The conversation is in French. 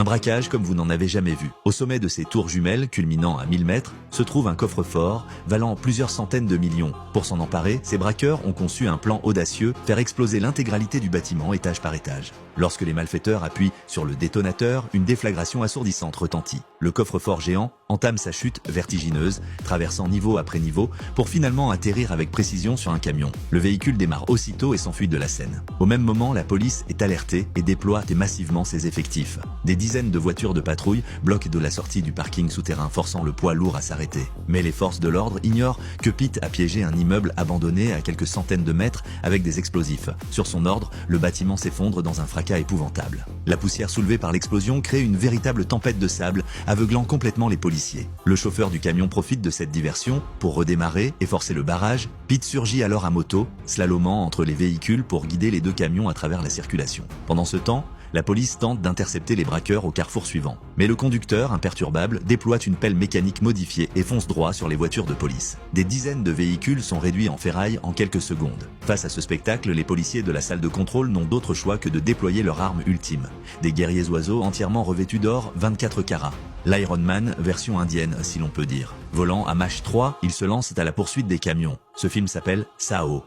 Un braquage comme vous n'en avez jamais vu. Au sommet de ces tours jumelles, culminant à 1000 mètres, se trouve un coffre-fort valant plusieurs centaines de millions. Pour s'en emparer, ces braqueurs ont conçu un plan audacieux, faire exploser l'intégralité du bâtiment étage par étage. Lorsque les malfaiteurs appuient sur le détonateur, une déflagration assourdissante retentit. Le coffre-fort géant entame sa chute vertigineuse, traversant niveau après niveau, pour finalement atterrir avec précision sur un camion. Le véhicule démarre aussitôt et s'enfuit de la scène. Au même moment, la police est alertée et déploie massivement ses effectifs. Des dizaines de voitures de patrouille bloquent de la sortie du parking souterrain, forçant le poids lourd à s'arrêter. Mais les forces de l'ordre ignorent que Pete a piégé un immeuble abandonné à quelques centaines de mètres avec des explosifs. Sur son ordre, le bâtiment s'effondre dans un fracas épouvantable. La poussière soulevée par l'explosion crée une véritable tempête de sable, aveuglant complètement les policiers. Le chauffeur du camion profite de cette diversion pour redémarrer et forcer le barrage. Pete surgit alors à moto, slalomant entre les véhicules pour guider les deux camions à travers la circulation. Pendant ce temps, la police tente d'intercepter les braqueurs au carrefour suivant. Mais le conducteur, imperturbable, déploie une pelle mécanique modifiée et fonce droit sur les voitures de police. Des dizaines de véhicules sont réduits en ferraille en quelques secondes. Face à ce spectacle, les policiers de la salle de contrôle n'ont d'autre choix que de déployer leur arme ultime. Des guerriers oiseaux entièrement revêtus d'or 24 carats. L'Iron Man version indienne, si l'on peut dire. Volant à Mach 3, ils se lancent à la poursuite des camions. Ce film s'appelle Sao.